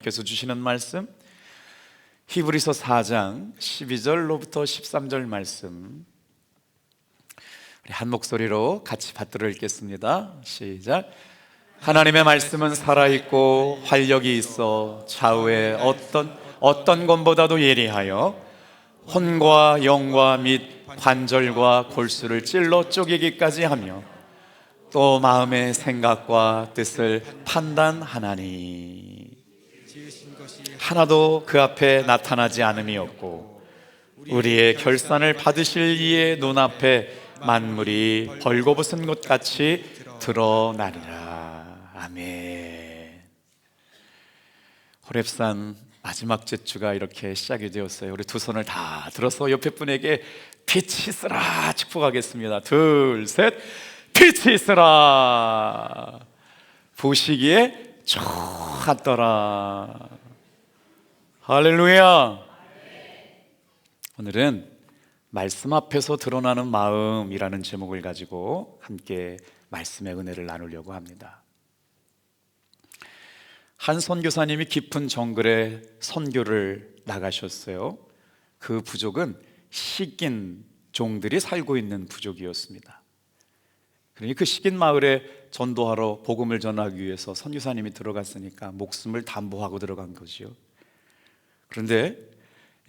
하나님께서 주시는 말씀, 히브리서 4장 12절로부터 13절 말씀, 우리 한 목소리로 같이 받들어 읽겠습니다. 시작. 하나님의 말씀은 살아있고 활력이 있어 좌우에 어떤 것보다도 예리하여 혼과 영과 및 관절과 골수를 찔러 쪼개기까지 하며 또 마음의 생각과 뜻을 판단하나니 하나도 그 앞에 나타나지 않음이 없고 우리의 결산을 받으실 이의 눈앞에 만물이 벌거벗은 것 같이 드러나리라. 아멘. 호렙산 마지막 제주가 이렇게 시작이 되었어요. 우리 두 손을 다 들어서 옆에 분에게 빛이 있으라 축복하겠습니다. 둘, 셋. 빛이 있으라. 보시기에 좋았더라. 할렐루야. 오늘은 말씀 앞에서 드러나는 마음이라는 제목을 가지고 함께 말씀의 은혜를 나누려고 합니다. 한 선교사님이 깊은 정글에 선교를 나가셨어요. 그 부족은 식인 종들이 살고 있는 부족이었습니다. 그러니 그 식인 마을에 전도하러 복음을 전하기 위해서 선교사님이 들어갔으니까 목숨을 담보하고 들어간 거지요. 그런데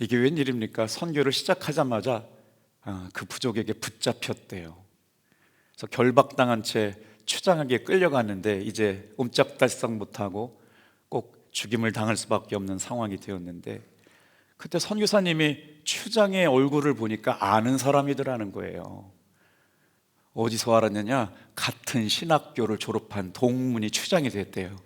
이게 웬일입니까? 선교를 시작하자마자 그 부족에게 붙잡혔대요. 그래서 결박당한 채 추장에게 끌려갔는데 이제 옴짝달싹 못하고 꼭 죽임을 당할 수밖에 없는 상황이 되었는데, 그때 선교사님이 추장의 얼굴을 보니까 아는 사람이더라는 거예요. 어디서 알았느냐? 같은 신학교를 졸업한 동문이 추장이 됐대요.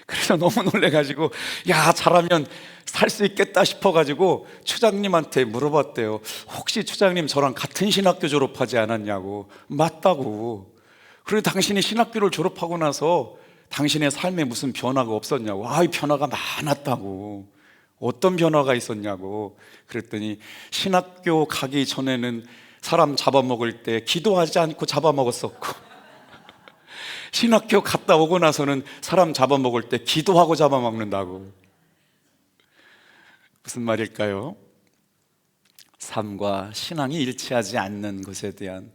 그래서 너무 놀래가지고 야, 잘하면 살 수 있겠다 싶어가지고 추장님한테 물어봤대요. 혹시 추장님 저랑 같은 신학교 졸업하지 않았냐고. 맞다고. 그리고 당신이 신학교를 졸업하고 나서 당신의 삶에 무슨 변화가 없었냐고. 이 변화가 많았다고. 어떤 변화가 있었냐고. 그랬더니 신학교 가기 전에는 사람 잡아먹을 때 기도하지 않고 잡아먹었었고, 신학교 갔다 오고 나서는 사람 잡아먹을 때 기도하고 잡아먹는다고. 무슨 말일까요? 삶과 신앙이 일치하지 않는 것에 대한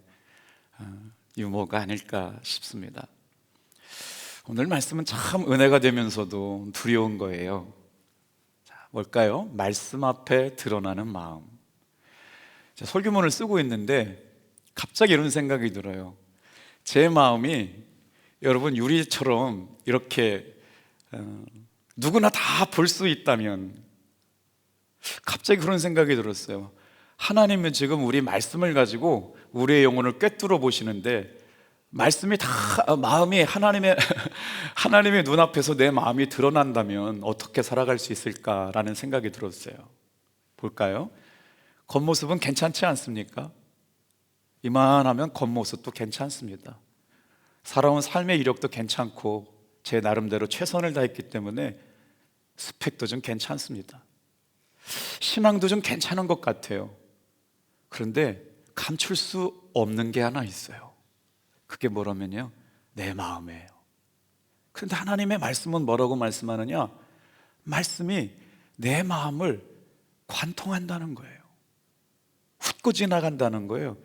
유머가 아닐까 싶습니다. 오늘 말씀은 참 은혜가 되면서도 두려운 거예요. 뭘까요? 말씀 앞에 드러나는 마음. 설교문을 쓰고 있는데 갑자기 이런 생각이 들어요. 제 마음이 여러분 유리처럼 이렇게 누구나 다 볼 수 있다면, 갑자기 그런 생각이 들었어요. 하나님은 지금 우리 말씀을 가지고 우리의 영혼을 꿰뚫어 보시는데, 말씀이 다 마음이 하나님의 눈앞에서 내 마음이 드러난다면 어떻게 살아갈 수 있을까라는 생각이 들었어요. 볼까요? 겉모습은 괜찮지 않습니까? 이만하면 겉모습도 괜찮습니다. 살아온 삶의 이력도 괜찮고 제 나름대로 최선을 다했기 때문에 스펙도 좀 괜찮습니다. 신앙도 좀 괜찮은 것 같아요. 그런데 감출 수 없는 게 하나 있어요. 그게 뭐라면요, 내 마음이에요. 그런데 하나님의 말씀은 뭐라고 말씀하느냐? 말씀이 내 마음을 관통한다는 거예요. 훑고 지나간다는 거예요.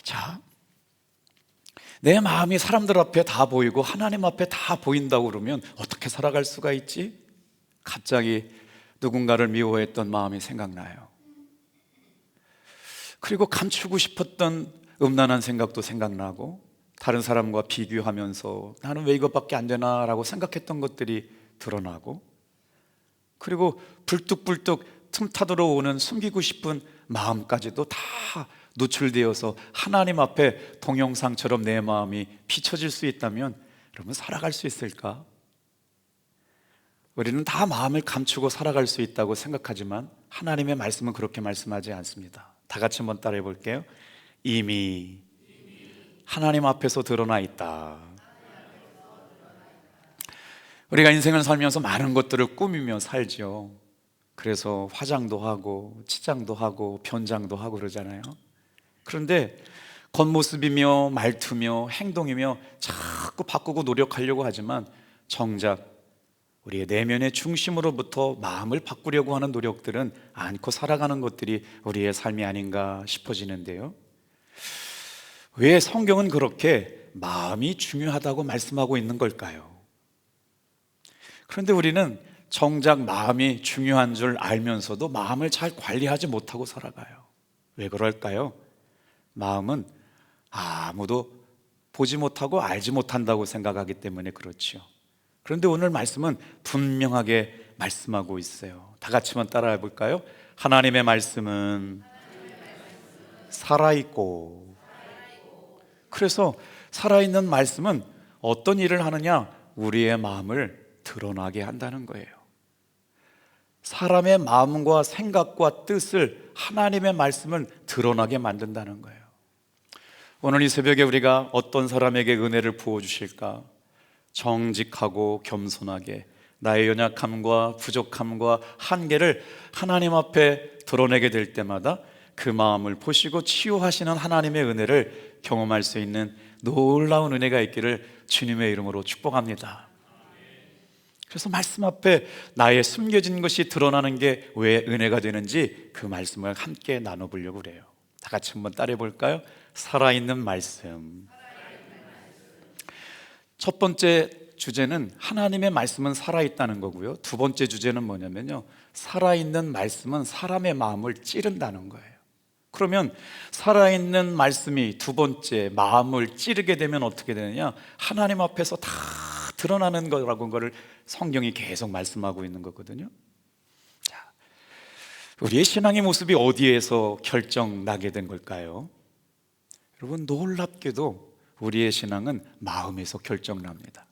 자, 내 마음이 사람들 앞에 다 보이고 하나님 앞에 다 보인다고 그러면 어떻게 살아갈 수가 있지? 갑자기 누군가를 미워했던 마음이 생각나요. 그리고 감추고 싶었던 음란한 생각도 생각나고, 다른 사람과 비교하면서 나는 왜 이것밖에 안 되나라고 생각했던 것들이 드러나고, 그리고 불뚝불뚝 틈타들어 오는 숨기고 싶은 마음까지도 다 노출되어서 하나님 앞에 동영상처럼 내 마음이 비춰질 수 있다면 여러분 살아갈 수 있을까? 우리는 다 마음을 감추고 살아갈 수 있다고 생각하지만 하나님의 말씀은 그렇게 말씀하지 않습니다. 다 같이 한번 따라해 볼게요. 이미 하나님 앞에서 드러나 있다. 우리가 인생을 살면서 많은 것들을 꾸미며 살죠. 그래서 화장도 하고 치장도 하고 변장도 하고 그러잖아요. 그런데 겉모습이며 말투며 행동이며 자꾸 바꾸고 노력하려고 하지만 정작 우리의 내면의 중심으로부터 마음을 바꾸려고 하는 노력들은 않고 살아가는 것들이 우리의 삶이 아닌가 싶어지는데요. 왜 성경은 그렇게 마음이 중요하다고 말씀하고 있는 걸까요? 그런데 우리는 정작 마음이 중요한 줄 알면서도 마음을 잘 관리하지 못하고 살아가요. 왜 그럴까요? 마음은 아무도 보지 못하고 알지 못한다고 생각하기 때문에 그렇지요. 그런데 오늘 말씀은 분명하게 말씀하고 있어요. 다 같이 한번 따라해 볼까요? 하나님의 말씀은 살아있고, 그래서 살아있는 말씀은 어떤 일을 하느냐? 우리의 마음을 드러나게 한다는 거예요. 사람의 마음과 생각과 뜻을 하나님의 말씀은 드러나게 만든다는 거예요. 오늘 이 새벽에 우리가 어떤 사람에게 은혜를 부어주실까? 정직하고 겸손하게 나의 연약함과 부족함과 한계를 하나님 앞에 드러내게 될 때마다 그 마음을 보시고 치유하시는 하나님의 은혜를 경험할 수 있는 놀라운 은혜가 있기를 주님의 이름으로 축복합니다. 그래서 말씀 앞에 나의 숨겨진 것이 드러나는 게 왜 은혜가 되는지 그 말씀을 함께 나눠보려고 그래요. 다 같이 한번 따라해 볼까요? 살아있는 말씀. 첫 번째 주제는 하나님의 말씀은 살아있다는 거고요. 두 번째 주제는 뭐냐면요, 살아있는 말씀은 사람의 마음을 찌른다는 거예요. 그러면 살아있는 말씀이 두 번째 마음을 찌르게 되면 어떻게 되느냐? 하나님 앞에서 다 드러나는 거라고 거를 성경이 계속 말씀하고 있는 거거든요. 자, 우리의 신앙의 모습이 어디에서 결정나게 된 걸까요? 여러분, 놀랍게도 우리의 신앙은 마음에서 결정납니다.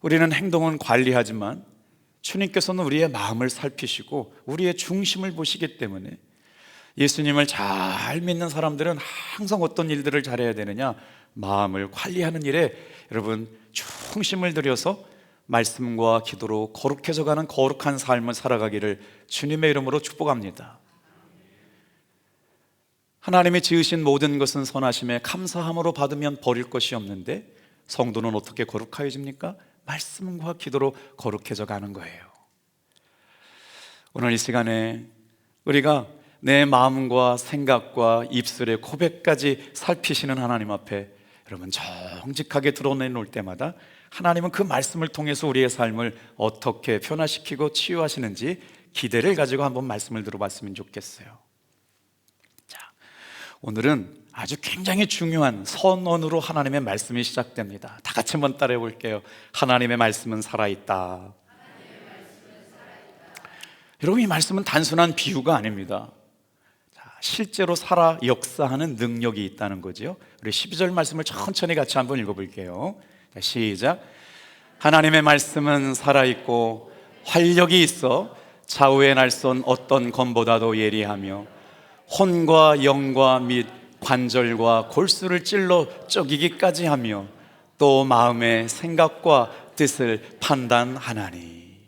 우리는 행동은 관리하지만 주님께서는 우리의 마음을 살피시고 우리의 중심을 보시기 때문에 예수님을 잘 믿는 사람들은 항상 어떤 일들을 잘해야 되느냐? 마음을 관리하는 일에 여러분 중심을 들여서 말씀과 기도로 거룩해져가는 거룩한 삶을 살아가기를 주님의 이름으로 축복합니다. 하나님이 지으신 모든 것은 선하심에 감사함으로 받으면 버릴 것이 없는데 성도는 어떻게 거룩하여집니까? 말씀과 기도로 거룩해져 가는 거예요. 오늘 이 시간에 우리가 내 마음과 생각과 입술의 고백까지 살피시는 하나님 앞에 여러분 정직하게 드러내놓을 때마다 하나님은 그 말씀을 통해서 우리의 삶을 어떻게 변화시키고 치유하시는지 기대를 가지고 한번 말씀을 들어봤으면 좋겠어요. 자, 오늘은 아주 굉장히 중요한 선언으로 하나님의 말씀이 시작됩니다. 다 같이 한번 따라해 볼게요. 하나님의 말씀은 살아있다. 여러분, 이 말씀은 단순한 비유가 아닙니다. 실제로 살아 역사하는 능력이 있다는 거죠. 우리 12절 말씀을 천천히 같이 한번 읽어볼게요. 시작. 하나님의 말씀은 살아있고 활력이 있어 좌우의 날선 어떤 검보다도 예리하며 혼과 영과 및 관절과 골수를 찔러 쪼개기까지 하며 또 마음의 생각과 뜻을 판단하나니.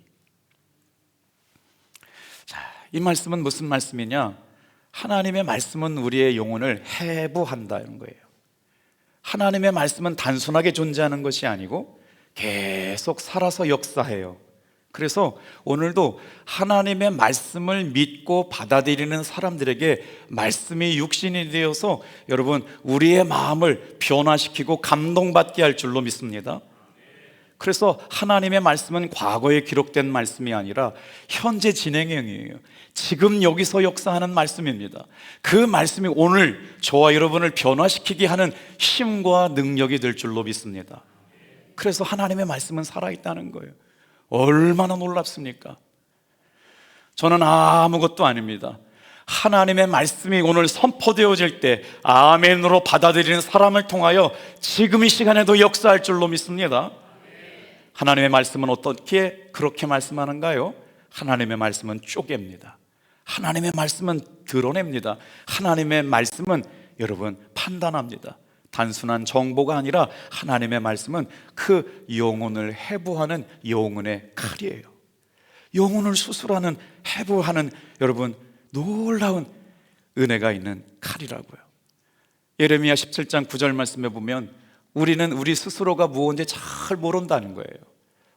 자, 이 말씀은 무슨 말씀이냐? 하나님의 말씀은 우리의 영혼을 해부한다는 거예요. 하나님의 말씀은 단순하게 존재하는 것이 아니고 계속 살아서 역사해요. 그래서 오늘도 하나님의 말씀을 믿고 받아들이는 사람들에게 말씀이 육신이 되어서 여러분 우리의 마음을 변화시키고 감동받게 할 줄로 믿습니다. 그래서 하나님의 말씀은 과거에 기록된 말씀이 아니라 현재 진행형이에요. 지금 여기서 역사하는 말씀입니다. 그 말씀이 오늘 저와 여러분을 변화시키게 하는 힘과 능력이 될 줄로 믿습니다. 그래서 하나님의 말씀은 살아있다는 거예요. 얼마나 놀랍습니까? 저는 아무것도 아닙니다. 하나님의 말씀이 오늘 선포되어질 때 아멘으로 받아들이는 사람을 통하여 지금 이 시간에도 역사할 줄로 믿습니다. 하나님의 말씀은 어떻게 그렇게 말씀하는가요? 하나님의 말씀은 쪼갭니다. 하나님의 말씀은 드러냅니다. 하나님의 말씀은 여러분 판단합니다. 단순한 정보가 아니라 하나님의 말씀은 그 영혼을 해부하는 영혼의 칼이에요. 영혼을 수술하는 해부하는 여러분 놀라운 은혜가 있는 칼이라고요. 예레미야 17장 9절 말씀에 보면 우리는 우리 스스로가 무엇인지 잘 모른다는 거예요.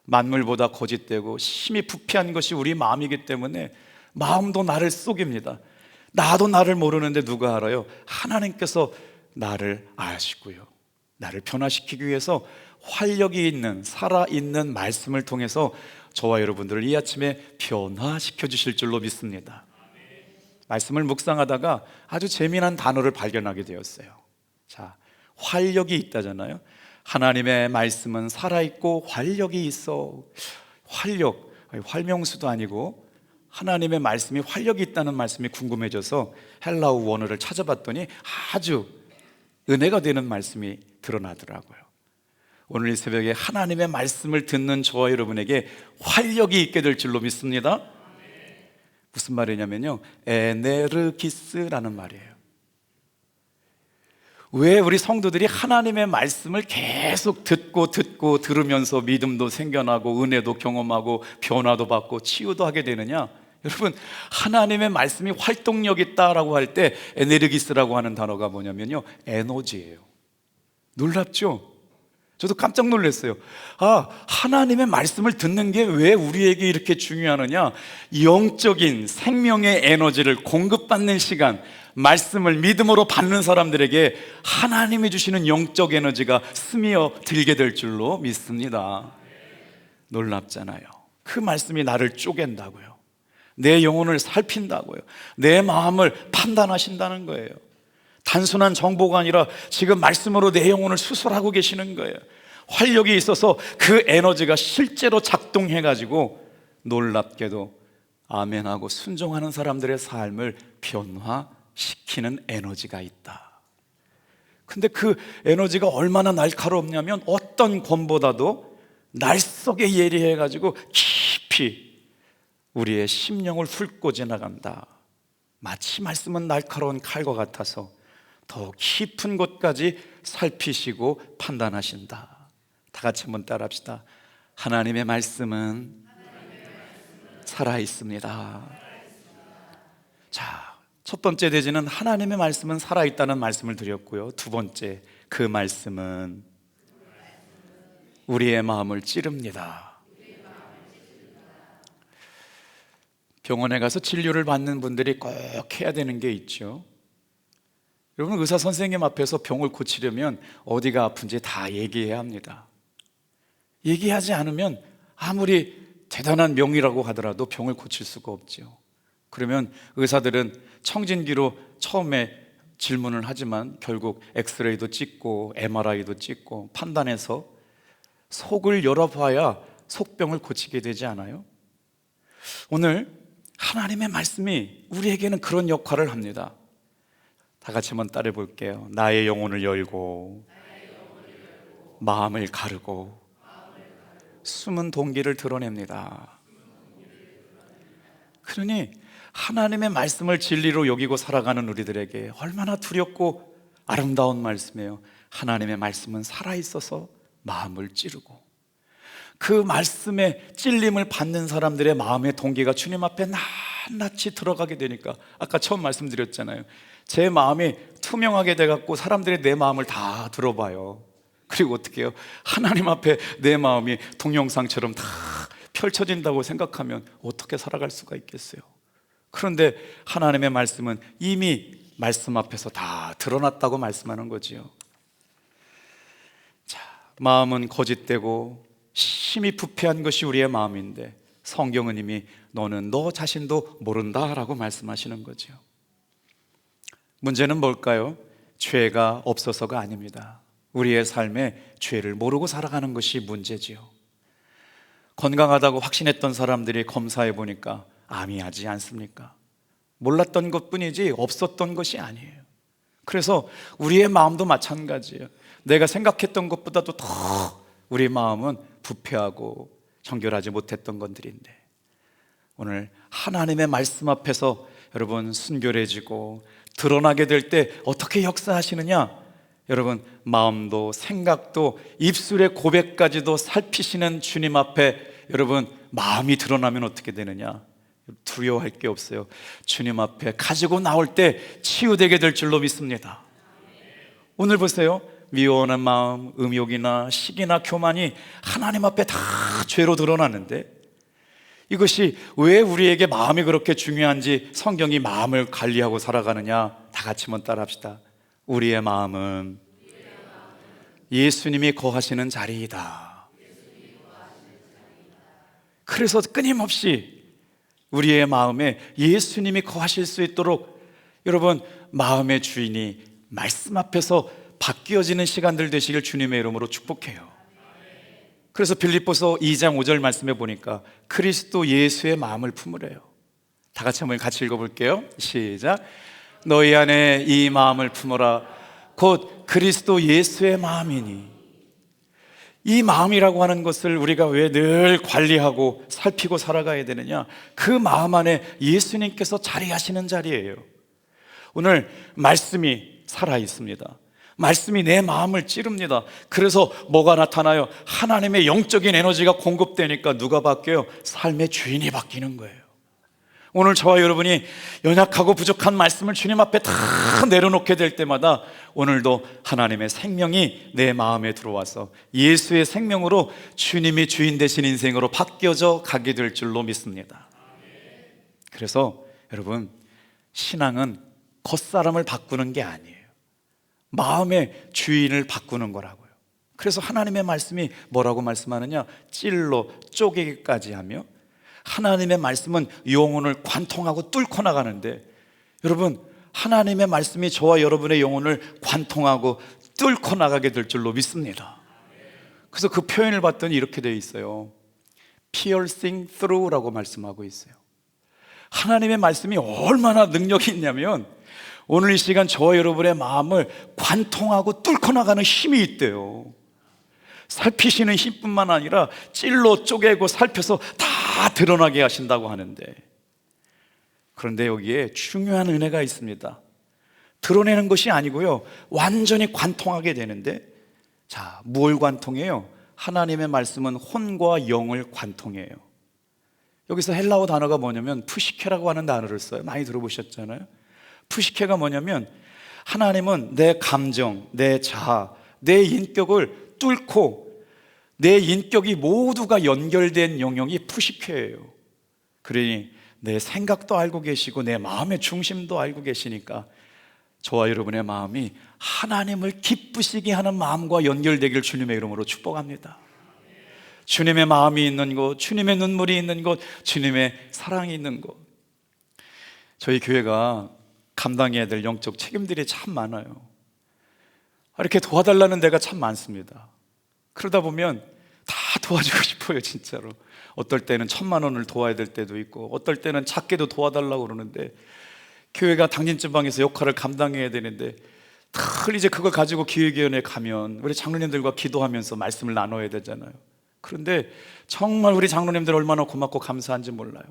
만물보다 거짓되고 심히 부패한 것이 우리 마음이기 때문에 마음도 나를 속입니다. 나도 나를 모르는데 누가 알아요? 하나님께서 나를 아시고요, 나를 변화시키기 위해서 활력이 있는 살아있는 말씀을 통해서 저와 여러분들을 이 아침에 변화시켜 주실 줄로 믿습니다. 말씀을 묵상하다가 아주 재미난 단어를 발견하게 되었어요. 자, 활력이 있다잖아요. 하나님의 말씀은 살아있고 활력이 있어. 활력, 활명수도 아니고 하나님의 말씀이 활력이 있다는 말씀이 궁금해져서 헬라어 원어를 찾아봤더니 아주 은혜가 되는 말씀이 드러나더라고요. 오늘 이 새벽에 하나님의 말씀을 듣는 저와 여러분에게 활력이 있게 될 줄로 믿습니다. 무슨 말이냐면요, 에네르기스라는 말이에요. 왜 우리 성도들이 하나님의 말씀을 계속 듣고 들으면서 믿음도 생겨나고 은혜도 경험하고 변화도 받고 치유도 하게 되느냐? 여러분, 하나님의 말씀이 활동력 있다라고 할 때 에네르기스라고 하는 단어가 뭐냐면요, 에너지예요. 놀랍죠? 저도 깜짝 놀랐어요. 하나님의 말씀을 듣는 게 왜 우리에게 이렇게 중요하느냐? 영적인 생명의 에너지를 공급받는 시간, 말씀을 믿음으로 받는 사람들에게 하나님이 주시는 영적 에너지가 스며들게 될 줄로 믿습니다. 놀랍잖아요. 그 말씀이 나를 쪼갠다고요. 내 영혼을 살핀다고요. 내 마음을 판단하신다는 거예요. 단순한 정보가 아니라 지금 말씀으로 내 영혼을 수술하고 계시는 거예요. 활력이 있어서 그 에너지가 실제로 작동해가지고 놀랍게도 아멘하고 순종하는 사람들의 삶을 변화시키는 에너지가 있다. 근데 그 에너지가 얼마나 날카롭냐면 어떤 검보다도 날 속에 예리해가지고 깊이 우리의 심령을 훑고 지나간다. 마치 말씀은 날카로운 칼과 같아서 더 깊은 곳까지 살피시고 판단하신다. 다 같이 한번 따라합시다. 하나님의 말씀은 살아있습니다. 자, 첫 번째 대지는 하나님의 말씀은 살아있다는 말씀을 드렸고요. 두 번째, 그 말씀은 우리의 마음을 찌릅니다. 병원에 가서 진료를 받는 분들이 꼭 해야 되는 게 있죠. 여러분, 의사 선생님 앞에서 병을 고치려면 어디가 아픈지 다 얘기해야 합니다. 얘기하지 않으면 아무리 대단한 명의라고 하더라도 병을 고칠 수가 없죠. 그러면 의사들은 청진기로 처음에 질문을 하지만 결국 엑스레이도 찍고 MRI도 찍고 판단해서 속을 열어봐야 속병을 고치게 되지 않아요? 오늘 하나님의 말씀이 우리에게는 그런 역할을 합니다. 다 같이 한번 따라해 볼게요. 나의 영혼을 열고 마음을 가르고 숨은 동기를 드러냅니다. 그러니 하나님의 말씀을 진리로 여기고 살아가는 우리들에게 얼마나 두렵고 아름다운 말씀이에요. 하나님의 말씀은 살아있어서 마음을 찌르고, 그 말씀에 찔림을 받는 사람들의 마음의 동기가 주님 앞에 낱낱이 들어가게 되니까, 아까 처음 말씀드렸잖아요. 제 마음이 투명하게 돼갖고 사람들이 내 마음을 다 들어봐요. 그리고 어떻게 해요? 하나님 앞에 내 마음이 동영상처럼 다 펼쳐진다고 생각하면 어떻게 살아갈 수가 있겠어요? 그런데 하나님의 말씀은 이미 말씀 앞에서 다 드러났다고 말씀하는 거지요. 자, 마음은 거짓되고 심히 부패한 것이 우리의 마음인데 성경은 이미 너는 너 자신도 모른다라고 말씀하시는 거죠. 문제는 뭘까요? 죄가 없어서가 아닙니다. 우리의 삶에 죄를 모르고 살아가는 것이 문제지요. 건강하다고 확신했던 사람들이 검사해 보니까 암이하지 않습니까? 몰랐던 것뿐이지 없었던 것이 아니에요. 그래서 우리의 마음도 마찬가지예요. 내가 생각했던 것보다도 더 우리 마음은 부패하고 정결하지 못했던 것들인데, 오늘 하나님의 말씀 앞에서 여러분 순결해지고 드러나게 될 때 어떻게 역사하시느냐? 여러분, 마음도 생각도 입술의 고백까지도 살피시는 주님 앞에 여러분 마음이 드러나면 어떻게 되느냐? 두려워할 게 없어요. 주님 앞에 가지고 나올 때 치유되게 될 줄로 믿습니다. 오늘 보세요. 미워하는 마음, 음욕이나 시기나 교만이 하나님 앞에 다 죄로 드러나는데, 이것이 왜 우리에게 마음이 그렇게 중요한지 성경이 마음을 관리하고 살아가느냐? 다 같이 한번 따라합시다. 우리의 마음은 예수님이 거하시는 자리이다. 그래서 끊임없이 우리의 마음에 예수님이 거하실 수 있도록 여러분, 마음의 주인이 말씀 앞에서 바뀌어지는 시간들 되시길 주님의 이름으로 축복해요. 그래서 빌립보서 2장 5절 말씀해 보니까 그리스도 예수의 마음을 품으래요. 다 같이 한번 같이 읽어볼게요. 시작. 너희 안에 이 마음을 품어라. 곧 그리스도 예수의 마음이니. 이 마음이라고 하는 것을 우리가 왜 늘 관리하고 살피고 살아가야 되느냐? 그 마음 안에 예수님께서 자리하시는 자리예요. 오늘 말씀이 살아 있습니다. 말씀이 내 마음을 찌릅니다. 그래서 뭐가 나타나요? 하나님의 영적인 에너지가 공급되니까 누가 바뀌어요? 삶의 주인이 바뀌는 거예요. 오늘 저와 여러분이 연약하고 부족한 말씀을 주님 앞에 다 내려놓게 될 때마다 오늘도 하나님의 생명이 내 마음에 들어와서 예수의 생명으로 주님이 주인 되신 인생으로 바뀌어져 가게 될 줄로 믿습니다. 그래서 여러분, 신앙은 겉사람을 바꾸는 게 아니에요. 마음의 주인을 바꾸는 거라고요. 그래서 하나님의 말씀이 뭐라고 말씀하느냐? 찔러 쪼개기까지 하며, 하나님의 말씀은 영혼을 관통하고 뚫고 나가는데, 여러분, 하나님의 말씀이 저와 여러분의 영혼을 관통하고 뚫고 나가게 될 줄로 믿습니다. 그래서 그 표현을 봤더니 이렇게 되어 있어요. piercing through라고 말씀하고 있어요. 하나님의 말씀이 얼마나 능력이 있냐면 오늘 이 시간 저와 여러분의 마음을 관통하고 뚫고 나가는 힘이 있대요. 살피시는 힘뿐만 아니라 찔러 쪼개고 살펴서 다 드러나게 하신다고 하는데, 그런데 여기에 중요한 은혜가 있습니다. 드러내는 것이 아니고요, 완전히 관통하게 되는데, 자, 뭘 관통해요? 하나님의 말씀은 혼과 영을 관통해요. 여기서 헬라어 단어가 뭐냐면 푸시케라고 하는 단어를 써요. 많이 들어보셨잖아요. 푸시케가 뭐냐면 하나님은 내 감정, 내 자아, 내 인격을 뚫고 내 인격이 모두가 연결된 영역이 푸시케예요. 그러니 내 생각도 알고 계시고 내 마음의 중심도 알고 계시니까 저와 여러분의 마음이 하나님을 기쁘시게 하는 마음과 연결되길 주님의 이름으로 축복합니다. 주님의 마음이 있는 곳, 주님의 눈물이 있는 곳, 주님의 사랑이 있는 곳. 저희 교회가 감당해야 될 영적 책임들이 참 많아요. 이렇게 도와달라는 데가 참 많습니다. 그러다 보면 다 도와주고 싶어요, 진짜로. 어떨 때는 1,000만 원을 도와야 될 때도 있고, 어떨 때는 작게도 도와달라고 그러는데, 교회가 당진지방에서 역할을 감당해야 되는데 늘 이제 그걸 가지고 기획위원회에 가면 우리 장로님들과 기도하면서 말씀을 나눠야 되잖아요. 그런데 정말 우리 장로님들 얼마나 고맙고 감사한지 몰라요.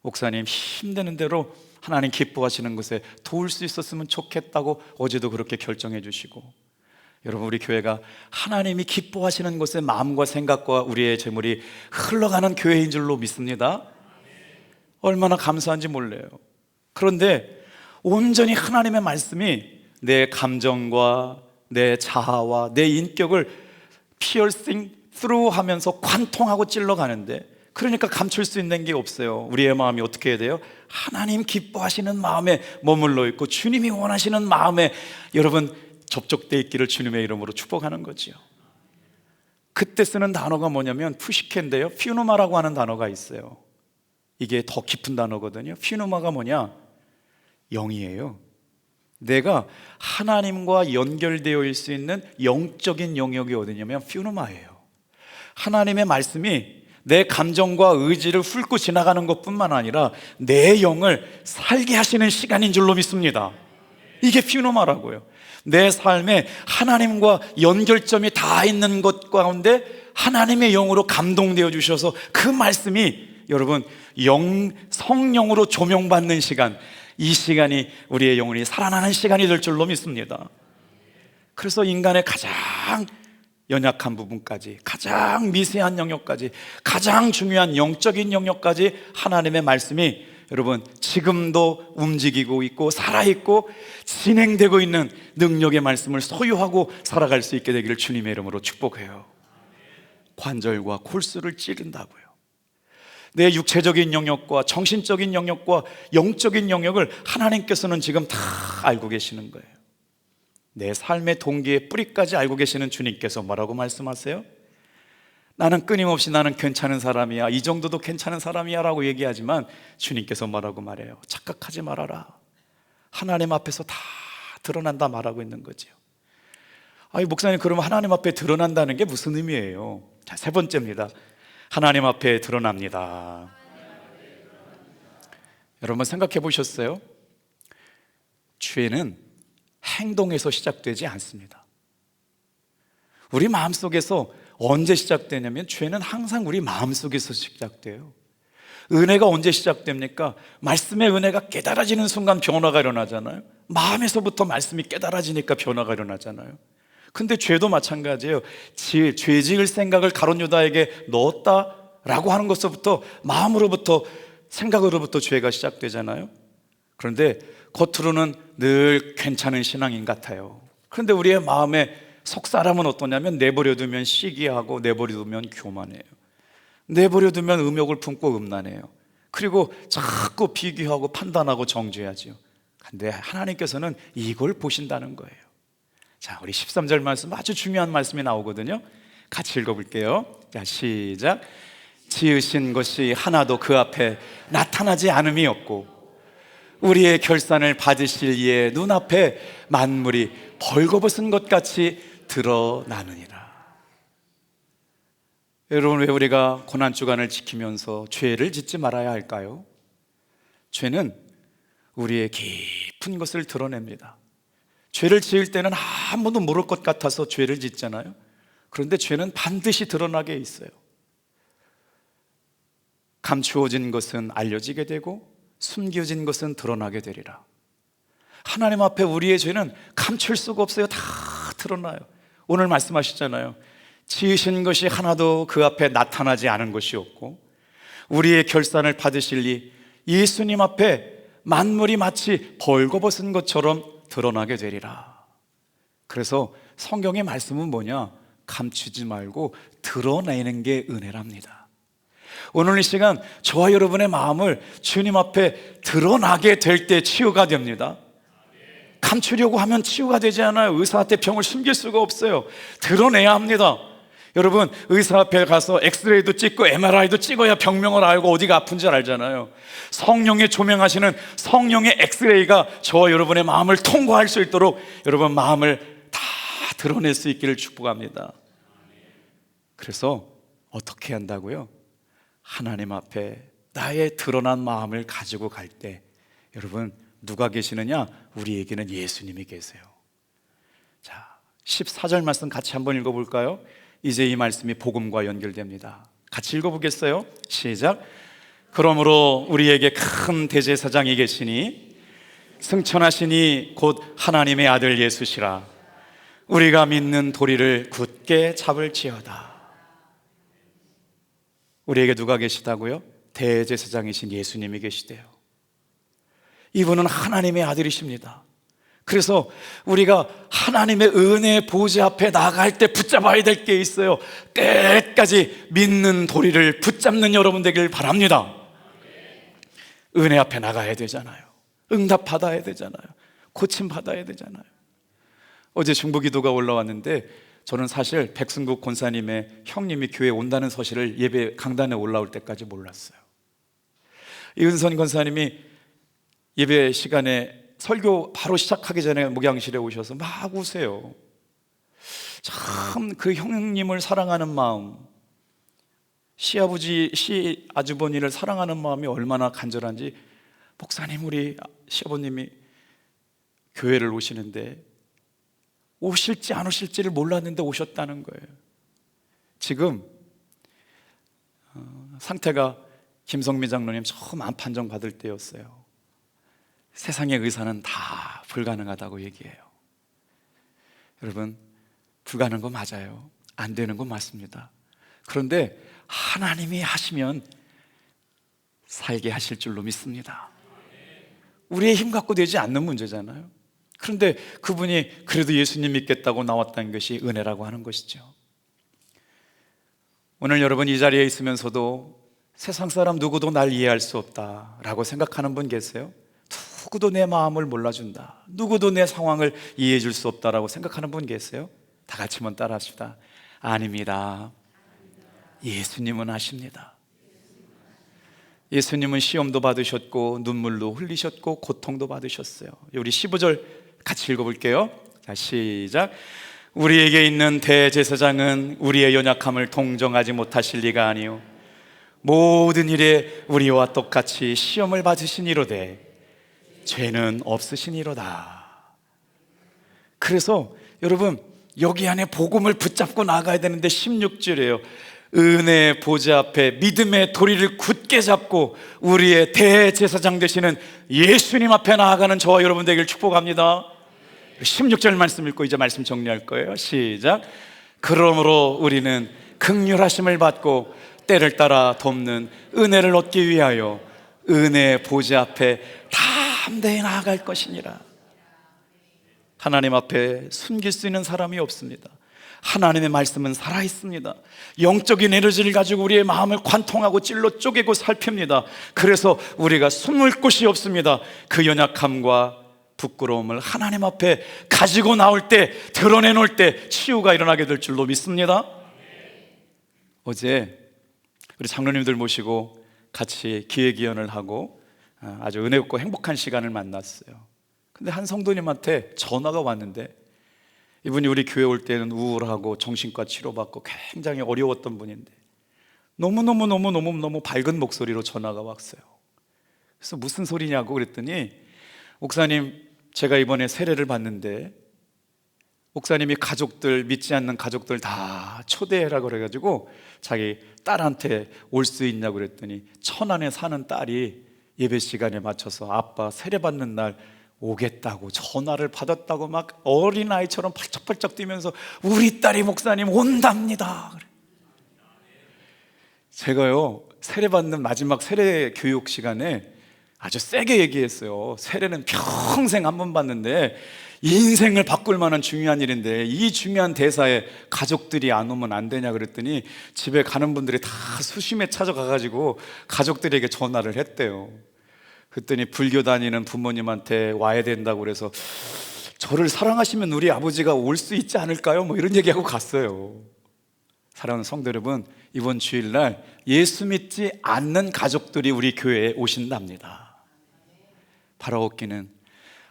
목사님, 힘드는 대로 하나님 기뻐하시는 것에 도울 수 있었으면 좋겠다고 어제도 그렇게 결정해 주시고, 여러분, 우리 교회가 하나님이 기뻐하시는 것에 마음과 생각과 우리의 재물이 흘러가는 교회인 줄로 믿습니다. 얼마나 감사한지 몰라요. 그런데 온전히 하나님의 말씀이 내 감정과 내 자아와 내 인격을 piercing through 하면서 관통하고 찔러가는데, 그러니까 감출 수 있는 게 없어요. 우리의 마음이 어떻게 해야 돼요? 하나님 기뻐하시는 마음에 머물러 있고 주님이 원하시는 마음에 여러분 접촉되어 있기를 주님의 이름으로 축복하는 거지요. 그때 쓰는 단어가 뭐냐면 푸시케인데요, 퓨누마라고 하는 단어가 있어요. 이게 더 깊은 단어거든요. 퓨누마가 뭐냐? 영이에요. 내가 하나님과 연결되어 있을 수 있는 영적인 영역이 어디냐면 퓨누마예요. 하나님의 말씀이 내 감정과 의지를 훑고 지나가는 것뿐만 아니라 내 영을 살게 하시는 시간인 줄로 믿습니다. 이게 퓨노마라고요. 내 삶에 하나님과 연결점이 다 있는 것 가운데 하나님의 영으로 감동되어 주셔서 그 말씀이 여러분 성령으로 조명받는 시간, 이 시간이 우리의 영혼이 살아나는 시간이 될 줄로 믿습니다. 그래서 인간의 가장 연약한 부분까지, 가장 미세한 영역까지, 가장 중요한 영적인 영역까지 하나님의 말씀이 여러분, 지금도 움직이고 있고 살아있고 진행되고 있는 능력의 말씀을 소유하고 살아갈 수 있게 되기를 주님의 이름으로 축복해요. 관절과 골수를 찌른다고요. 내 육체적인 영역과 정신적인 영역과 영적인 영역을 하나님께서는 지금 다 알고 계시는 거예요. 내 삶의 동기의 뿌리까지 알고 계시는 주님께서 뭐라고 말씀하세요? 나는 끊임없이 나는 괜찮은 사람이야, 이 정도도 괜찮은 사람이야 라고 얘기하지만 주님께서 뭐라고 말해요? 착각하지 말아라. 하나님 앞에서 다 드러난다 말하고 있는 거죠. 아니 목사님, 그러면 하나님 앞에 드러난다는 게 무슨 의미예요? 자, 세 번째입니다. 하나님 앞에 드러납니다. 여러분 생각해 보셨어요? 죄는 행동에서 시작되지 않습니다. 우리 마음속에서 언제 시작되냐면 죄는 항상 우리 마음속에서 시작돼요. 은혜가 언제 시작됩니까? 말씀의 은혜가 깨달아지는 순간 변화가 일어나잖아요. 마음에서부터 말씀이 깨달아지니까 변화가 일어나잖아요. 근데 죄도 마찬가지예요. 죄 지을 생각을 가룟 유다에게 넣었다라고 하는 것부터 마음으로부터 생각으로부터 죄가 시작되잖아요. 그런데 겉으로는 늘 괜찮은 신앙인 같아요. 그런데 우리의 마음에 속 사람은 어떠냐면 내버려두면 시기하고 내버려두면 교만해요. 내버려두면 음욕을 품고 음란해요. 그리고 자꾸 비교하고 판단하고 정죄하죠. 근데 하나님께서는 이걸 보신다는 거예요. 자, 우리 13절 말씀, 아주 중요한 말씀이 나오거든요. 같이 읽어볼게요. 자, 시작. 지으신 것이 하나도 그 앞에 나타나지 않음이 없고 우리의 결산을 받으실 이의 눈앞에 만물이 벌거벗은 것 같이 드러나느니라. 여러분, 왜 우리가 고난주간을 지키면서 죄를 짓지 말아야 할까요? 죄는 우리의 깊은 것을 드러냅니다. 죄를 지을 때는 아무도 모를 것 같아서 죄를 짓잖아요. 그런데 죄는 반드시 드러나게 있어요. 감추어진 것은 알려지게 되고 숨겨진 것은 드러나게 되리라. 하나님 앞에 우리의 죄는 감출 수가 없어요. 다 드러나요. 오늘 말씀하셨잖아요. 지으신 것이 하나도 그 앞에 나타나지 않은 것이 없고 우리의 결산을 받으실 이 예수님 앞에 만물이 마치 벌거벗은 것처럼 드러나게 되리라. 그래서 성경의 말씀은 뭐냐? 감추지 말고 드러내는 게 은혜랍니다. 오늘 이 시간 저와 여러분의 마음을 주님 앞에 드러나게 될 때 치유가 됩니다. 감추려고 하면 치유가 되지 않아요. 의사한테 병을 숨길 수가 없어요. 드러내야 합니다. 여러분, 의사 앞에 가서 엑스레이도 찍고 MRI도 찍어야 병명을 알고 어디가 아픈지 알잖아요. 성령의 조명하시는 성령의 엑스레이가 저와 여러분의 마음을 통과할 수 있도록 여러분 마음을 다 드러낼 수 있기를 축복합니다. 그래서 어떻게 한다고요? 하나님 앞에 나의 드러난 마음을 가지고 갈 때 여러분 누가 계시느냐? 우리에게는 예수님이 계세요. 자, 14절 말씀 같이 한번 읽어볼까요? 이제 이 말씀이 복음과 연결됩니다. 같이 읽어보겠어요? 시작. 그러므로 우리에게 큰 대제사장이 계시니 승천하시니 곧 하나님의 아들 예수시라. 우리가 믿는 도리를 굳게 잡을지어다. 우리에게 누가 계시다고요? 대제사장이신 예수님이 계시대요. 이분은 하나님의 아들이십니다. 그래서 우리가 하나님의 은혜의 보좌 앞에 나갈 때 붙잡아야 될 게 있어요. 끝까지 믿는 도리를 붙잡는 여러분 되길 바랍니다. 은혜 앞에 나가야 되잖아요. 응답 받아야 되잖아요. 고침 받아야 되잖아요. 어제 중보기도가 올라왔는데 저는 사실 백승국 권사님의 형님이 교회에 온다는 사실을 예배 강단에 올라올 때까지 몰랐어요. 이은선 권사님이 예배 시간에 설교 바로 시작하기 전에 목양실에 오셔서 막 우세요. 참 그 형님을 사랑하는 마음, 시아버지, 시아주버니를 사랑하는 마음이 얼마나 간절한지, 목사님 우리 시아버님이 교회를 오시는데 오실지 안 오실지를 몰랐는데 오셨다는 거예요. 지금 상태가 김성미 장로님 처음 암 판정 받을 때였어요. 세상의 의사는 다 불가능하다고 얘기해요. 여러분, 불가능한 거 맞아요. 안 되는 거 맞습니다. 그런데 하나님이 하시면 살게 하실 줄로 믿습니다. 우리의 힘 갖고 되지 않는 문제잖아요. 그런데 그분이 그래도 예수님 믿겠다고 나왔다는 것이 은혜라고 하는 것이죠. 오늘 여러분 이 자리에 있으면서도 세상 사람 누구도 날 이해할 수 없다라고 생각하는 분 계세요? 누구도 내 마음을 몰라준다, 누구도 내 상황을 이해해 줄 수 없다라고 생각하는 분 계세요? 다 같이 한번 따라 합시다. 아닙니다. 예수님은 아십니다. 예수님은 시험도 받으셨고 눈물도 흘리셨고 고통도 받으셨어요. 우리 15절 같이 읽어볼게요. 자, 시작. 우리에게 있는 대제사장은 우리의 연약함을 동정하지 못하실 리가 아니요 모든 일에 우리와 똑같이 시험을 받으시니로되 죄는 없으시니로다. 그래서 여러분 여기 안에 복음을 붙잡고 나가야 되는데 16절이에요. 은혜의 보좌 앞에 믿음의 도리를 굳게 잡고 우리의 대제사장 되시는 예수님 앞에 나아가는 저와 여러분 되기를 축복합니다. 16절 말씀 읽고 이제 말씀 정리할 거예요. 시작. 그러므로 우리는 긍휼하심을 받고 때를 따라 돕는 은혜를 얻기 위하여 은혜의 보좌 앞에 담대히 나아갈 것이니라. 하나님 앞에 숨길 수 있는 사람이 없습니다. 하나님의 말씀은 살아있습니다. 영적인 에너지를 가지고 우리의 마음을 관통하고 찔러 쪼개고 살핍니다. 그래서 우리가 숨을 곳이 없습니다. 그 연약함과 부끄러움을 하나님 앞에 가지고 나올 때, 드러내놓을 때 치유가 일어나게 될 줄로 믿습니다. 어제 우리 장로님들 모시고 같이 기회기원을 하고 아주 은혜롭고 행복한 시간을 만났어요. 근데 한 성도님한테 전화가 왔는데, 이분이 우리 교회 올 때는 우울하고 정신과 치료받고 굉장히 어려웠던 분인데 너무 밝은 목소리로 전화가 왔어요. 그래서 무슨 소리냐고 그랬더니, 목사님 제가 이번에 세례를 받는데 목사님이 가족들, 믿지 않는 가족들 다 초대해라 그래가지고 자기 딸한테 올 수 있냐고 그랬더니 천안에 사는 딸이 예배 시간에 맞춰서 아빠 세례 받는 날 오겠다고 전화를 받았다고 막 어린아이처럼 펄쩍펄쩍 뛰면서 우리 딸이 목사님 온답니다. 제가요 세례받는 마지막 세례 교육 시간에 아주 세게 얘기했어요. 세례는 평생 한 번 받는데 인생을 바꿀 만한 중요한 일인데 이 중요한 대사에 가족들이 안 오면 안 되냐 그랬더니 집에 가는 분들이 다 수심에 찾아가가지고 가족들에게 전화를 했대요. 그랬더니 불교 다니는 부모님한테 와야 된다고 그래서 저를 사랑하시면 우리 아버지가 올 수 있지 않을까요? 뭐 이런 얘기하고 갔어요. 사랑하는 성도 여러분, 이번 주일날 예수 믿지 않는 가족들이 우리 교회에 오신답니다. 바라옵기는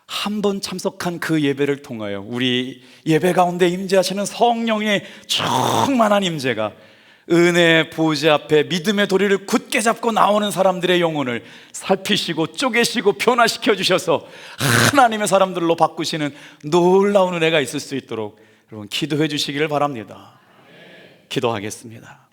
한 번 참석한 그 예배를 통하여 우리 예배 가운데 임재하시는 성령의 충만한 임재가 은혜의 보좌 앞에 믿음의 도리를 굳게 잡고 나오는 사람들의 영혼을 살피시고 쪼개시고 변화시켜 주셔서 하나님의 사람들로 바꾸시는 놀라운 은혜가 있을 수 있도록 여러분 기도해 주시기를 바랍니다. 기도하겠습니다.